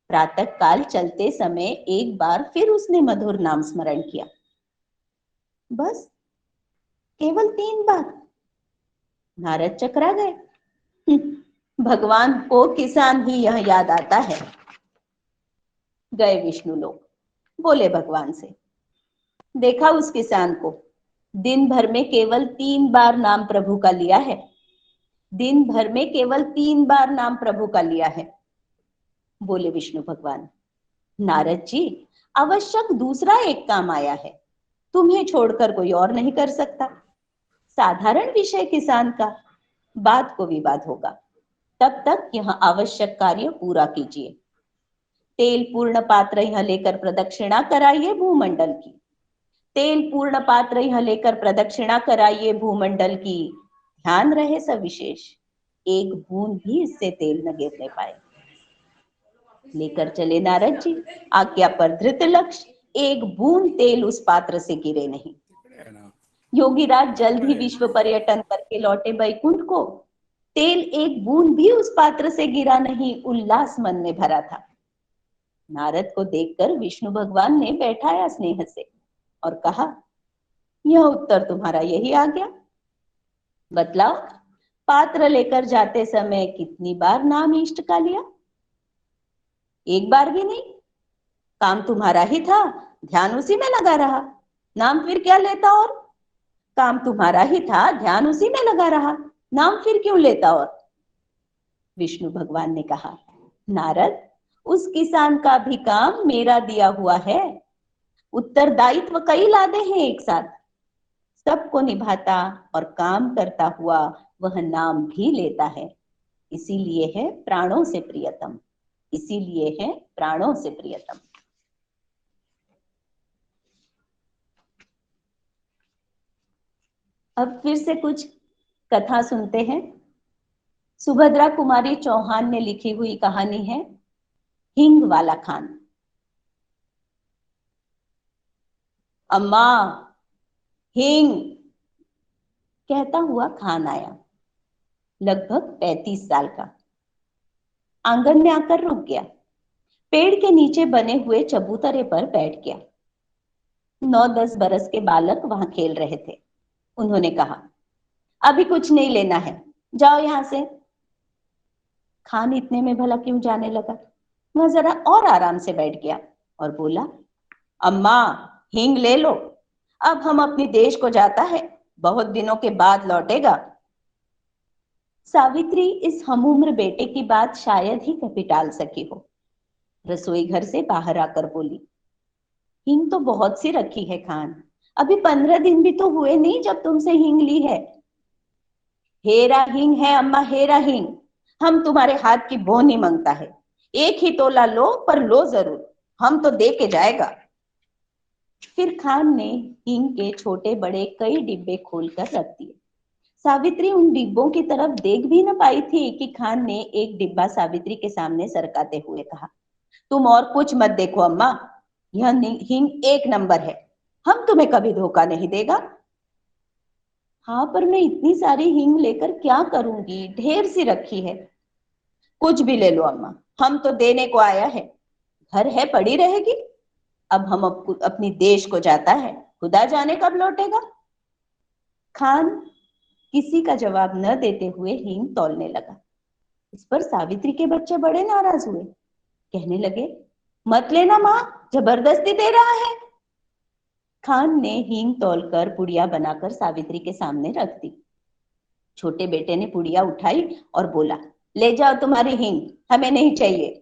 प्रातः काल चलते समय एक बार फिर उसने मधुर नाम स्मरण किया। बस केवल 3 बार। नारद चकरा गए। भगवान को किसान ही यह याद आता है। गए विष्णु लोग, बोले भगवान से, देखा उस किसान को, दिन भर में केवल 3 बार नाम प्रभु का लिया है। दिन भर में केवल 3 बार नाम प्रभु का लिया है। बोले विष्णु भगवान, नारद जी, आवश्यक दूसरा एक काम आया है, तुम्हें छोड़कर कोई और नहीं कर सकता। साधारण विषय किसान का, बात को विवाद होगा, तब तक यह आवश्यक कार्य पूरा कीजिए। तेल पूर्ण पात्र यह लेकर प्रदक्षिणा कराइए भूमंडल की। तेल पूर्ण पात्र यह लेकर प्रदक्षिणा कराइए भूमंडल की। ध्यान रहे सविशेष, एक बूंद भी इससे तेल न गिरने पाए। लेकर चले नारद जी, आज्ञा पर धृत लक्ष्य, एक बूंद तेल उस पात्र से गिरे नहीं। योगीराज जल्द ही विश्व पर्यटन करके लौटे बैकुंठ को। तेल एक बूंद भी उस पात्र से गिरा नहीं, उल्लास मन में भरा था। नारद को देखकर विष्णु भगवान ने बैठाया स्नेह से और कहा, यह उत्तर तुम्हारा यही आ गया। बतलाओ, पात्र लेकर जाते समय कितनी बार नाम इष्ट का लिया? एक बार भी नहीं। काम तुम्हारा ही था, ध्यान उसी में लगा रहा, नाम फिर क्या लेता? और काम तुम्हारा ही था, ध्यान उसी में लगा रहा, नाम फिर क्यों लेता? और विष्णु भगवान ने कहा, नारद, उस किसान का भी काम मेरा दिया हुआ है। उत्तरदायित्व कई लादे हैं एक साथ, सबको निभाता और काम करता हुआ वह नाम भी लेता है। इसीलिए है प्राणों से प्रियतम, इसीलिए है प्राणों से प्रियतम। अब फिर से कुछ कथा सुनते हैं। सुभद्रा कुमारी चौहान ने लिखी हुई कहानी है हिंग वाला खान। अम्मा, हिंग, कहता हुआ खान आया, लगभग 35 साल का। आंगन में आकर रुक गया। पेड़ के नीचे बने हुए चबूतरे पर बैठ गया। 9-10 बरस के बालक वहां खेल रहे थे। उन्होंने कहा, अभी कुछ नहीं लेना है, जाओ यहां से। खान इतने में भला क्यों जाने लगा? वह जरा और आराम से बैठ गया और बोला, अम्मा, हींग ले लो, अब हम अपने देश को जाता है, बहुत दिनों के बाद लौटेगा। सावित्री इस हमउम्र बेटे की बात शायद ही कभी टाल सकी हो। रसोई घर से बाहर आकर बोली, हींग तो बहुत सी रखी है खान, अभी 15 दिन भी तो हुए नहीं जब तुमसे हींग ली है। हेरा हींग है अम्मा, हेरा हींग, हम तुम्हारे हाथ की बो नहीं मांगता है। एक ही तोला लो, पर लो जरूर, हम तो दे के जाएगा। फिर खान ने हींग के छोटे बड़े कई डिब्बे खोलकर रख दिए। सावित्री उन डिब्बों की तरफ देख भी न पाई थी कि खान ने एक डिब्बा सावित्री के सामने सरकाते हुए कहा, तुम और कुछ मत देखो अम्मा, यह हींग 1 नंबर है, हम तुम्हें कभी धोखा नहीं देगा। हाँ, पर मैं इतनी सारी हींग लेकर क्या करूंगी, ढेर सी रखी है। कुछ भी ले लो अम्मा, हम तो देने को आया है, घर है पड़ी रहेगी। अब हम अपनी देश को जाता है, खुदा जाने कब लौटेगा। खान किसी का जवाब न देते हुए हींग तौलने लगा। इस पर सावित्री के बच्चे बड़े नाराज हुए, कहने लगे, मत लेना माँ, जबरदस्ती दे रहा है। खान ने हींग तौलकर पुड़िया बनाकर सावित्री के सामने रख दी। छोटे बेटे ने पुड़िया उठाई और बोला, ले जाओ तुम्हारी हींग, हमें नहीं चाहिए।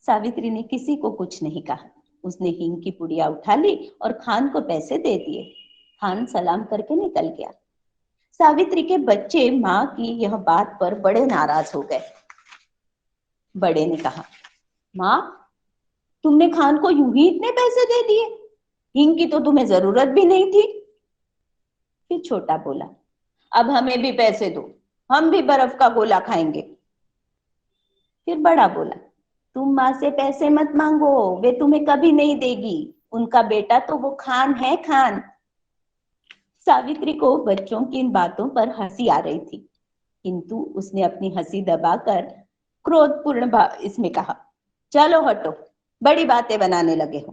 सावित्री ने किसी को कुछ नहीं कहा। उसने हींग की पुड़िया उठा ली और खान को पैसे दे दिए। खान सलाम करके निकल गया। सावित्री के बच्चे माँ की यह बात पर बड़े नाराज हो गए। बड़े ने कहा, माँ, तुमने खान को यूं ही इतने पैसे दे दिए, हींग की तो तुम्हें जरूरत भी नहीं थी। फिर छोटा बोला, अब हमें भी पैसे दो, हम भी बर्फ का गोला खाएंगे। फिर बड़ा बोला, तुम माँ से पैसे मत मांगो, वे तुम्हें कभी नहीं देगी, उनका बेटा तो वो खान है, खान। सावित्री को बच्चों की इन बातों पर हंसी आ रही थी, किंतु उसने अपनी हंसी दबाकर क्रोधपूर्ण इसमें कहा, चलो हटो, बड़ी बातें बनाने लगे हो,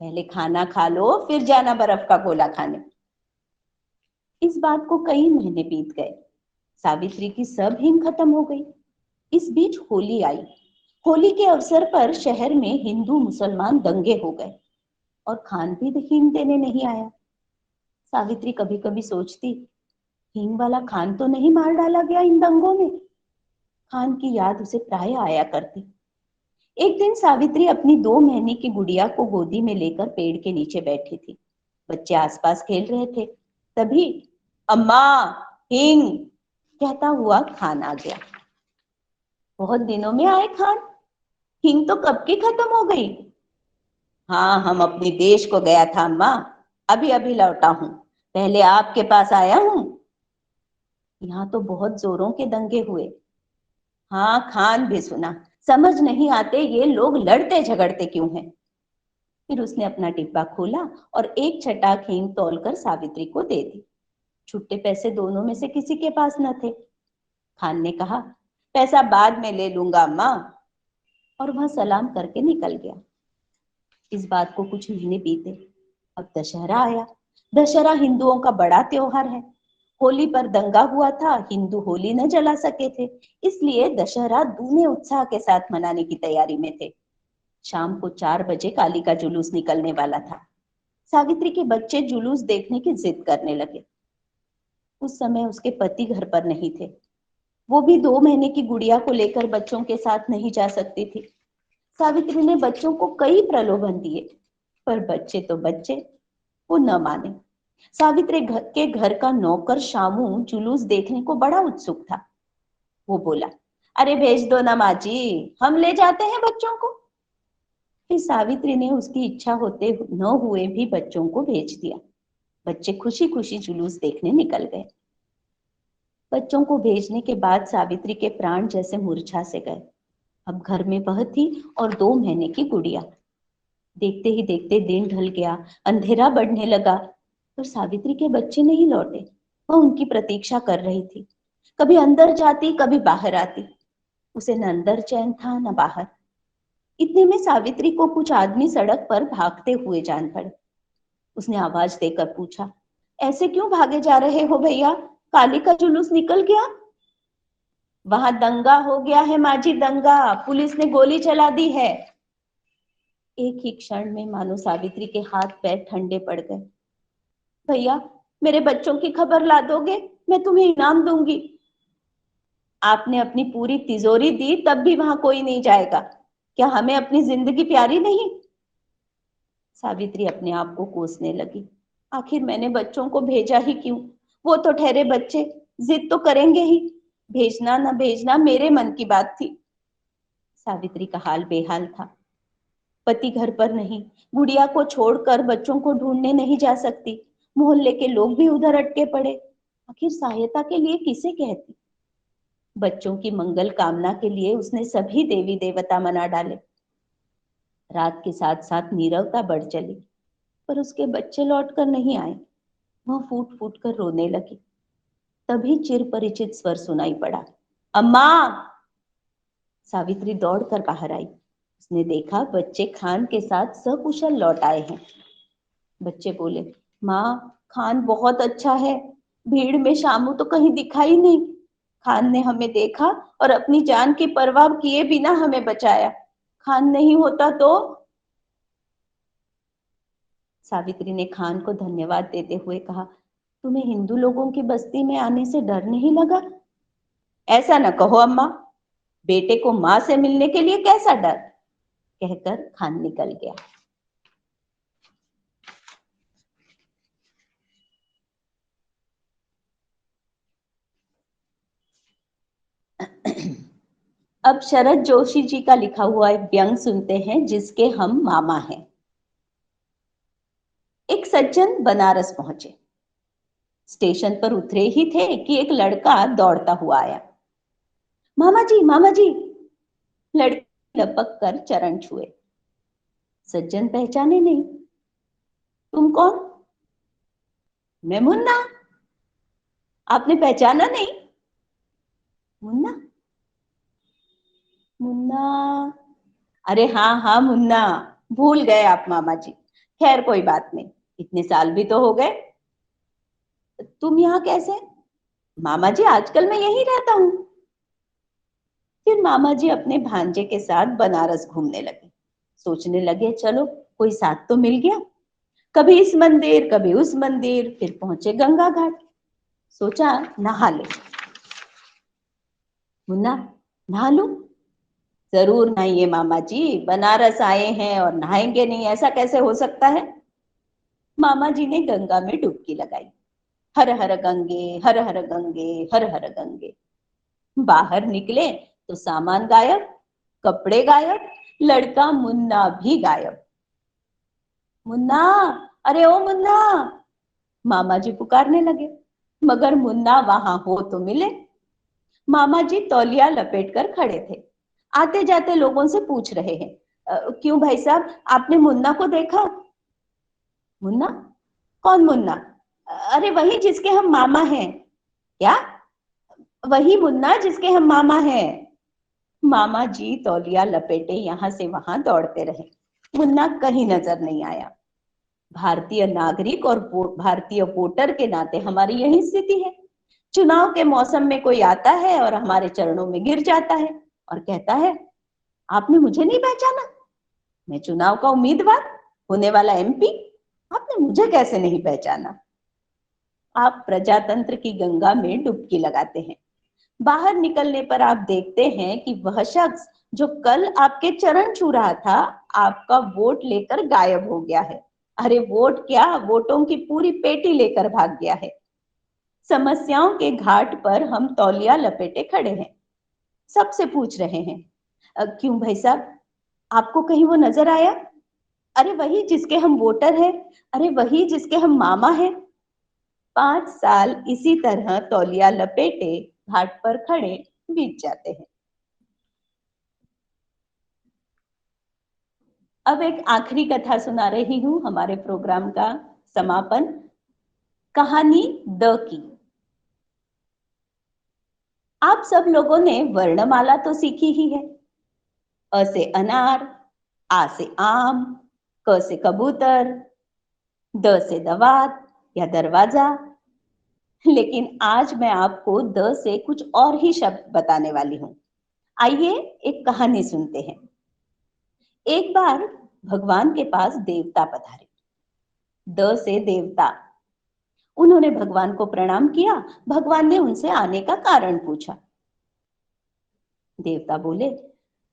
पहले खाना खा लो फिर जाना बर्फ का गोला खाने। इस बात को कई महीने बीत गए, सावित्री की सब हिंग खत्म हो गई। इस बीच होली आई। होली के अवसर पर शहर में हिंदू मुसलमान दंगे हो गए और खान भी हिंग देने नहीं आया। सावित्री कभी कभी सोचती, हींग वाला खान तो नहीं मार डाला गया इन दंगों में। खान की याद उसे प्राय आया करती। एक दिन सावित्री अपनी 2 महीने की गुड़िया को गोदी में लेकर पेड़ के नीचे बैठी थी। बच्चे आसपास खेल रहे थे। तभी अम्मा, हींग कहता हुआ खान आ गया। बहुत दिनों में आए खान, हींग तो कब की खत्म हो गई। हाँ, हम अपने देश को गया था अम्मा, अभी अभी लौटा हूं, पहले आपके पास आया हूं। यहाँ तो बहुत जोरों के दंगे हुए। हाँ, खान भी सुना, समझ नहीं आते ये लोग लड़ते झगड़ते क्यों हैं। फिर उसने अपना डिब्बा खोला और एक छटाक हींग तौलकर सावित्री को दे दी। छुट्टे पैसे दोनों में से किसी के पास न थे। खान ने कहा, पैसा बाद में ले लूंगा अम्मा, और वह सलाम करके निकल गया। इस बात को कुछ महीने बीते। अब दशहरा आया। दशहरा हिंदुओं का बड़ा त्योहार है। होली पर दंगा हुआ था, हिंदू होली न जला सके थे, इसलिए दशहरा दूने उत्साह के साथ मनाने की तैयारी में थे। शाम को 4 बजे काली का जुलूस निकलने वाला था। सावित्री के बच्चे जुलूस देखने की जिद करने लगे। उस समय उसके पति घर पर नहीं थे। वो भी 2 महीने की गुड़िया को लेकर बच्चों के साथ नहीं जा सकती थी। सावित्री ने बच्चों को कई प्रलोभन दिए, पर बच्चे तो बच्चे, वो न माने। सावित्री के घर का नौकर शामू जुलूस देखने को बड़ा उत्सुक था। वो बोला, अरे भेज दो ना माँ जी, हम ले जाते हैं बच्चों को। फिर सावित्री ने उसकी इच्छा होते न हुए भी बच्चों को भेज दिया। बच्चे खुशी खुशी जुलूस देखने निकल गए। बच्चों को भेजने के बाद सावित्री के प्राण जैसे मूर्छा से गए। अब घर में वह थी और 2 महीने की गुड़िया। देखते ही देखते दिन ढल गया, अंधेरा बढ़ने लगा, पर सावित्री के बच्चे नहीं लौटे। वह उनकी प्रतीक्षा कर रही थी। कभी अंदर जाती, कभी बाहर आती, उसे न अंदर चैन था न बाहर। इतने में सावित्री को कुछ आदमी सड़क पर भागते हुए जान पड़े। उसने आवाज देकर पूछा, ऐसे क्यों भागे जा रहे हो भैया, काली का जुलूस निकल गया। वहां दंगा हो गया है माँ जी, दंगा, पुलिस ने गोली चला दी है। एक ही क्षण में मानो सावित्री के हाथ पैर ठंडे पड़ गए। भैया, मेरे बच्चों की खबर ला दोगे, मैं तुम्हें इनाम दूंगी। आपने अपनी पूरी तिजोरी दी तब भी वहां कोई नहीं जाएगा, क्या हमें अपनी जिंदगी प्यारी नहीं। सावित्री अपने आप को कोसने लगी, आखिर मैंने बच्चों को भेजा ही क्यों, वो तो ठहरे बच्चे, जिद तो करेंगे ही, भेजना न भेजना मेरे मन की बात थी। सावित्री का हाल बेहाल था। पति घर पर नहीं, गुड़िया को छोड़कर बच्चों को ढूंढने नहीं जा सकती, मोहल्ले के लोग भी उधर अटके पड़े, आखिर सहायता के लिए किसे कहती। बच्चों की मंगल कामना के लिए उसने सभी देवी देवता मना डाले। रात के साथ साथ नीरवता बढ़ चली, पर उसके बच्चे लौट कर नहीं आए। वह फूट फूट कर रोने लगी। तभी चिर परिचित स्वर सुनाई पड़ा, अम्मा। सावित्री दौड़कर बाहर आई। उसने देखा बच्चे खान के साथ सकुशल लौट आए हैं। बच्चे बोले, माँ, खान बहुत अच्छा है, भीड़ में शामू तो कहीं दिखाई नहीं। खान ने हमें देखा और अपनी जान की परवाह किए बिना हमें बचाया, खान नहीं होता तो। सावित्री ने खान को धन्यवाद देते हुए कहा, तुम्हें हिंदू लोगों की बस्ती में आने से डर नहीं लगा। ऐसा न कहो अम्मा, बेटे को माँ से मिलने के लिए कैसा डर, कहकर खान निकल गया। अब शरद जोशी जी का लिखा हुआ एक व्यंग सुनते हैं, जिसके हम मामा हैं। एक सज्जन बनारस पहुंचे। स्टेशन पर उतरे ही थे कि एक लड़का दौड़ता हुआ आया। मामा जी, मामा जी। लड़के लपक कर चरण छुए। सज्जन पहचाने नहीं। तुम कौन? मैं मुन्ना। आपने पहचाना नहीं? मुन्ना, मुन्ना। अरे हाँ हाँ मुन्ना, भूल गए आप मामा जी। खैर कोई बात नहीं, इतने साल भी तो हो गए। तुम यहाँ कैसे? मामा जी आजकल मैं यहीं रहता हूँ। फिर मामा जी अपने भांजे के साथ बनारस घूमने लगे। सोचने लगे चलो कोई साथ तो मिल गया। कभी इस मंदिर कभी उस मंदिर, फिर पहुंचे गंगा घाट। सोचा नहा ले। मुन्ना, नहा लूं? जरूर नहाइए मामा जी, बनारस आए हैं और नहाएंगे नहीं, ऐसा कैसे हो सकता है? मामा जी ने गंगा में डुबकी लगाई। हर हर गंगे, हर हर गंगे, हर हर गंगे। बाहर निकले तो सामान गायब, कपड़े गायब, लड़का मुन्ना भी गायब। मुन्ना, अरे ओ मुन्ना, मामा जी पुकारने लगे। मगर मुन्ना वहां हो तो मिले। मामा जी तौलिया लपेट कर खड़े थे। आते जाते लोगों से पूछ रहे हैं, क्यों भाई साहब, आपने मुन्ना को देखा? मुन्ना? कौन मुन्ना? अरे वही जिसके हम मामा हैं। क्या? वही मुन्ना जिसके हम मामा हैं। मामा जी तौलिया लपेटे यहां से वहां दौड़ते रहे। मुन्ना कहीं नजर नहीं आया। भारतीय नागरिक और भारतीय वोटर के नाते हमारी यही स्थिति है। चुनाव के मौसम में कोई आता है और हमारे चरणों में गिर जाता है और कहता है, आपने मुझे नहीं पहचाना? मैं चुनाव का उम्मीदवार, होने वाला एमपी। आपने मुझे कैसे नहीं पहचाना? आप प्रजातंत्र की गंगा में डुबकी लगाते हैं। बाहर निकलने पर आप देखते हैं कि वह शख्स जो कल आपके चरण छू रहा था, आपका वोट लेकर गायब हो गया है। अरे वोट क्या, वोटों की पूरी पेटी लेकर भाग गया है। समस्याओं के घाट पर हम तौलिया लपेटे खड़े हैं। सबसे पूछ रहे हैं, क्यों भाई साहब, आपको कहीं वो नजर आया? अरे वही जिसके हम वोटर हैं, अरे वही जिसके हम मामा हैं। 5 साल इसी तरह तौलिया लपेटे घाट पर खड़े बीत जाते हैं। अब एक आखिरी कथा सुना रही हूं, हमारे प्रोग्राम का समापन। कहानी द की। आप सब लोगों ने वर्णमाला तो सीखी ही है। अ से अनार, आ से आम, क से कबूतर, द से दवात या दरवाजा। लेकिन आज मैं आपको द से कुछ और ही शब्द बताने वाली हूं। आइए एक कहानी सुनते हैं। एक बार भगवान के पास देवता पधारे। द से देवता। उन्होंने भगवान को प्रणाम किया। भगवान ने उनसे आने का कारण पूछा। देवता बोले,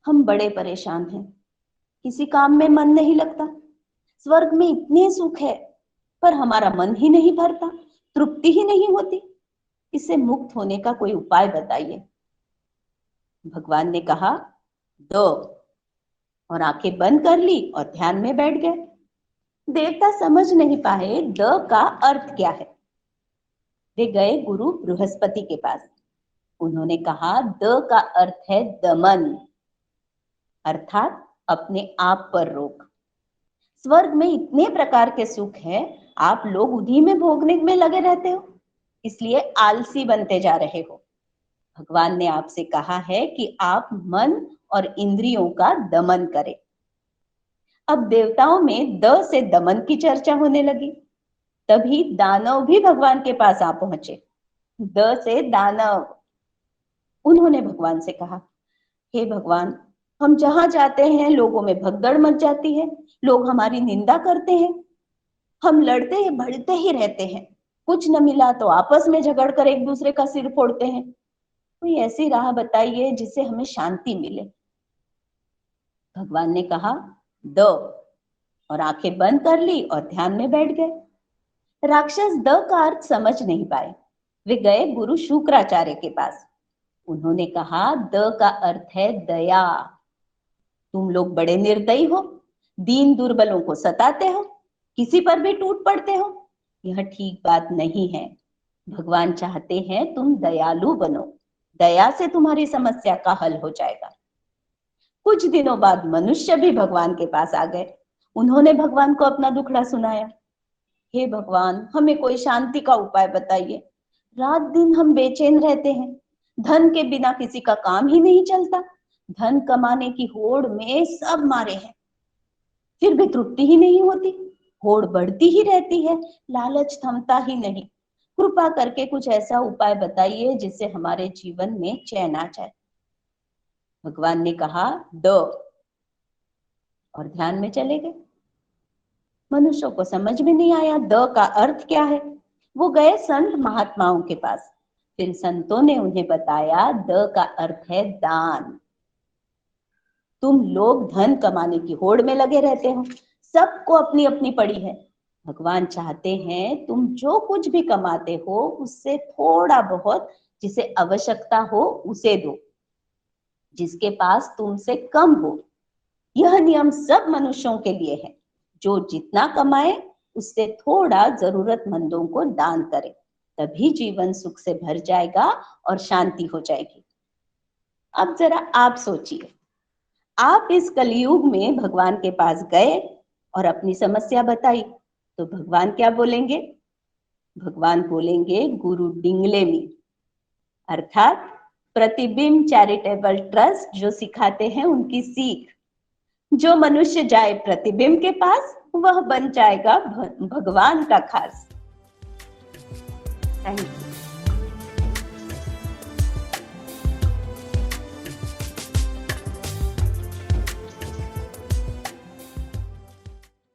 हम बड़े परेशान हैं, किसी काम में मन नहीं लगता। स्वर्ग में इतने सुख है, पर हमारा मन ही नहीं भरता, तृप्ति ही नहीं होती। इससे मुक्त होने का कोई उपाय बताइए। भगवान ने कहा, दो, और आंखें बंद कर ली और ध्यान में बैठ गए। देवता समझ नहीं पाए द का अर्थ क्या है। वे गए गुरु बृहस्पति के पास। उन्होंने कहा, द का अर्थ है दमन, अर्थात अपने आप पर रोक। स्वर्ग में इतने प्रकार के सुख है, आप लोग उन्हीं में भोगने में लगे रहते हो, इसलिए आलसी बनते जा रहे हो। भगवान ने आपसे कहा है कि आप मन और इंद्रियों का दमन करें। अब देवताओं में द से दमन की चर्चा होने लगी। तभी दानव भी भगवान के पास आ पहुंचे। द से दानव। उन्होंने भगवान से कहा, हे भगवान, हम जहां जाते हैं लोगों में भगदड़ मच जाती है, लोग हमारी निंदा करते हैं, हम लड़ते हैं बढ़ते ही रहते हैं, कुछ न मिला तो आपस में झगड़ कर एक दूसरे का सिर फोड़ते हैं। कोई ऐसी राह बताइए जिससे हमें शांति मिले। भगवान ने कहा, दो, और आंखें बंद कर ली और ध्यान में बैठ गए। राक्षस द का अर्थ समझ नहीं पाए। वे गए गुरु शुक्राचार्य के पास। उन्होंने कहा, द का अर्थ है दया। तुम लोग बड़े निर्दयी हो, दीन दुर्बलों को सताते हो, किसी पर भी टूट पड़ते हो। यह ठीक बात नहीं है। भगवान चाहते हैं तुम दयालु बनो, दया से तुम्हारी समस्या का हल हो जाएगा। कुछ दिनों बाद मनुष्य भी भगवान के पास आ गए। उन्होंने भगवान को अपना दुखड़ा सुनाया। हे भगवान, हमें कोई शांति का उपाय बताइए। रात दिन हम बेचैन रहते हैं। धन के बिना किसी का काम ही नहीं चलता। धन कमाने की होड़ में सब मारे हैं, फिर भी तृप्ति ही नहीं होती। होड़ बढ़ती ही रहती है, लालच थमता ही नहीं। कृपा करके कुछ ऐसा उपाय बताइए जिससे हमारे जीवन में चैन आ जाए। भगवान ने कहा, दो, और ध्यान में चले गए। मनुष्यों को समझ में नहीं आया द का अर्थ क्या है। वो गए संत महात्माओं के पास। फिर संतों ने उन्हें बताया द का अर्थ है दान। तुम लोग धन कमाने की होड़ में लगे रहते हो, सबको अपनी अपनी पड़ी है। भगवान चाहते हैं तुम जो कुछ भी कमाते हो उससे थोड़ा बहुत जिसे आवश्यकता हो उसे दो, जिसके पास तुमसे कम हो। यह नियम सब मनुष्यों के लिए है। जो जितना कमाए उससे थोड़ा जरूरतमंदों को दान करे, तभी जीवन सुख से भर जाएगा और शांति हो जाएगी। अब जरा आप सोचिए, आप इस कलयुग में भगवान के पास गए और अपनी समस्या बताई, तो भगवान क्या बोलेंगे? भगवान बोलेंगे गुरु डिंगलेमी, अर्थात प्रतिबिंब चैरिटेबल ट्रस्ट जो सिखाते हैं उनकी सीख। जो मनुष्य जाए प्रतिबिंब के पास वह बन जाएगा भगवान का खास। Thank you.